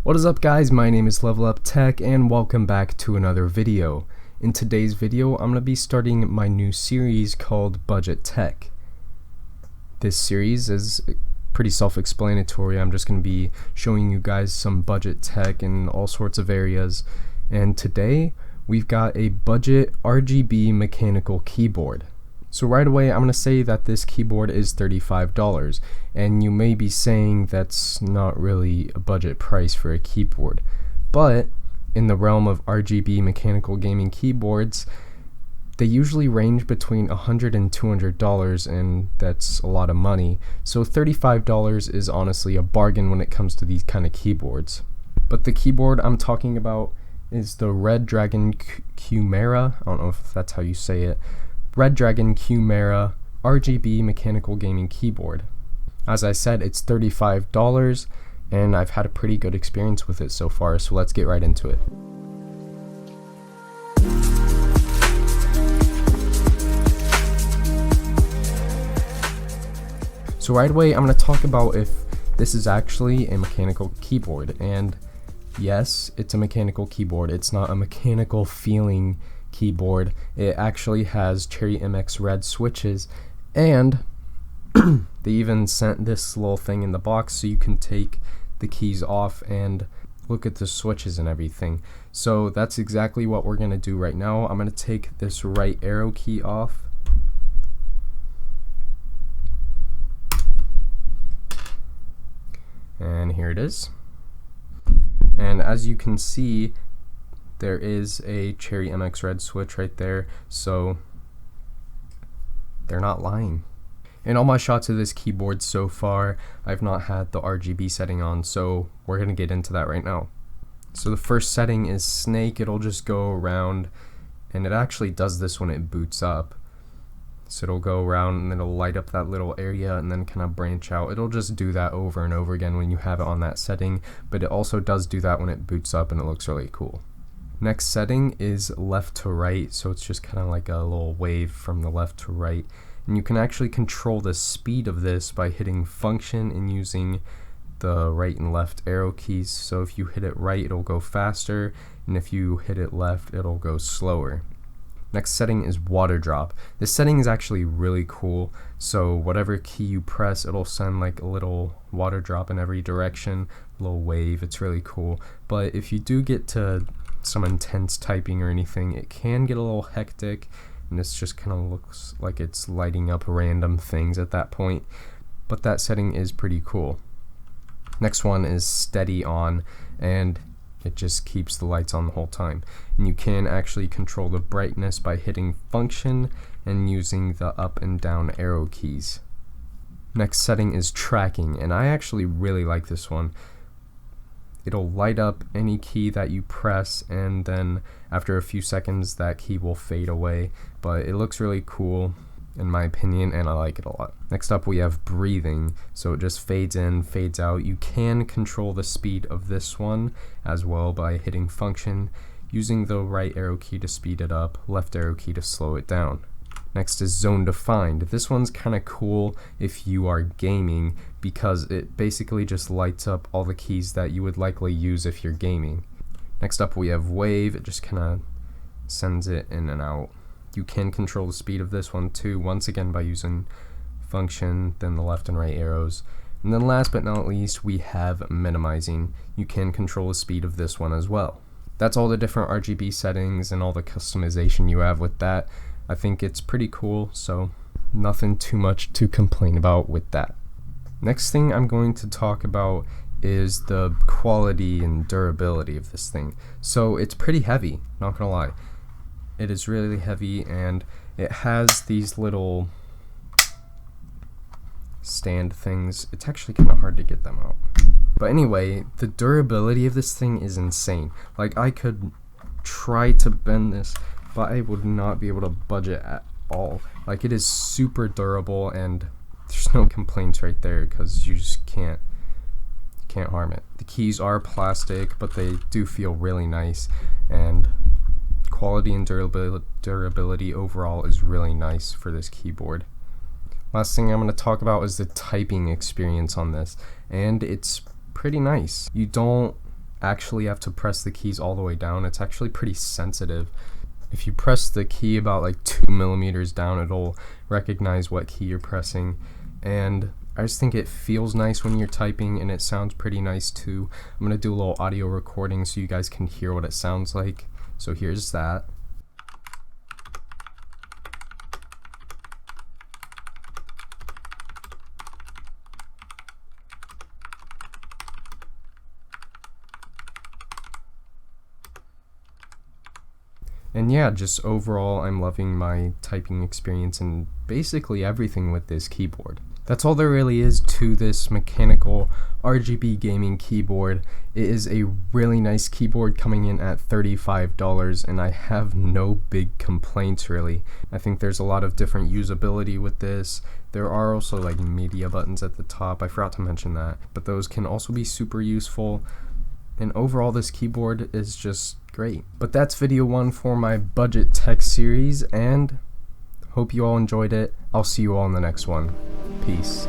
What is up guys, my name is Level Up Tech and welcome back to another video. In today's video, I'm going to be starting my new series called Budget Tech. This series is pretty self-explanatory. I'm just going to be showing you guys some budget tech in all sorts of areas. And today, we've got a budget RGB mechanical keyboard. So right away, I'm going to say that this keyboard is $35, and you may be saying that's not really a budget price for a keyboard, but in the realm of RGB mechanical gaming keyboards, they usually range between $100 and $200, and that's a lot of money. So $35 is honestly a bargain when it comes to these kind of keyboards. But the keyboard I'm talking about is the Redragon KUMARA, I don't know if that's how you say it, Redragon KUMARA RGB mechanical gaming keyboard. As I said, it's $35 and I've had a pretty good experience with it so far, so let's get right into it. So right away I'm going to talk about if this is actually a mechanical keyboard, and yes, it's a mechanical keyboard. It's not a mechanical feeling keyboard. It actually has Cherry MX red switches, and they even sent this little thing in the box so you can take the keys off and look at the switches and everything. So that's exactly what we're going to do right now. I'm going to take this right arrow key off, and here it is. And as you can see, there is a Cherry MX red switch right there, so they're not lying. In all my shots of this keyboard so far, I've not had the RGB setting on, so we're going to get into that right now. So the first setting is snake. It'll just go around, and it actually does this when it boots up. So it'll go around and it'll light up that little area and then kind of branch out. It'll just do that over and over again when you have it on that setting, but it also does do that when it boots up, and it looks really cool. Next setting is left to right, so it's just kind of like a little wave from the left to right. And you can actually control the speed of this by hitting function and using the right and left arrow keys. So if you hit it right, it'll go faster, and if you hit it left, it'll go slower. Next setting is water drop. This setting is actually really cool. So whatever key you press, it'll send like a little water drop in every direction, a little wave. It's really cool. But if you do get to some intense typing or anything, it can get a little hectic, and this just kind of looks like it's lighting up random things at that point, but that setting is pretty cool. Next one is steady on, and it just keeps the lights on the whole time, and you can actually control the brightness by hitting function and using the up and down arrow keys. Next setting is tracking, and I actually really like this one. It'll light up any key that you press, and then after a few seconds that key will fade away, but it looks really cool in my opinion, and I like it a lot. Next up we have breathing, so it just fades in, fades out. You can control the speed of this one as well by hitting function, using the right arrow key to speed it up, left arrow key to slow it down. Next is zone defined. This one's kind of cool if you are gaming, because it basically just lights up all the keys that you would likely use if you're gaming. Next up we have wave. It just kind of sends it in and out. You can control the speed of this one too, once again by using function, then the left and right arrows. And then last but not least, we have minimizing. You can control the speed of this one as well. That's all the different RGB settings and all the customization you have with that. I think it's pretty cool, so nothing too much to complain about with that. Next thing I'm going to talk about is the quality and durability of this thing. So it's pretty heavy, not gonna lie. It is really heavy, and it has these little stand things. It's actually kind of hard to get them out. But anyway, the durability of this thing is insane. Like, I could try to bend this, but I would not be able to budge it at all. Like, it is super durable, and there's no complaints right there, because you just can't harm it. The keys are plastic, but they do feel really nice, and quality and durability overall is really nice for this keyboard. Last thing I'm going to talk about is the typing experience on this, and it's pretty nice. You don't actually have to press the keys all the way down. It's actually pretty sensitive. If you press the key about like 2 millimeters down, it'll recognize what key you're pressing. And I just think it feels nice when you're typing, and it sounds pretty nice too. I'm gonna do a little audio recording so you guys can hear what it sounds like. So here's that. And yeah, just overall, I'm loving my typing experience and basically everything with this keyboard. That's all there really is to this mechanical RGB gaming keyboard. It is a really nice keyboard coming in at $35, and I have no big complaints really. I think there's a lot of different usability with this. There are also like media buttons at the top, I forgot to mention that, but those can also be super useful. And overall, this keyboard is just great. But that's video 1 for my budget tech series, and hope you all enjoyed it. I'll see you all in the next one. Peace.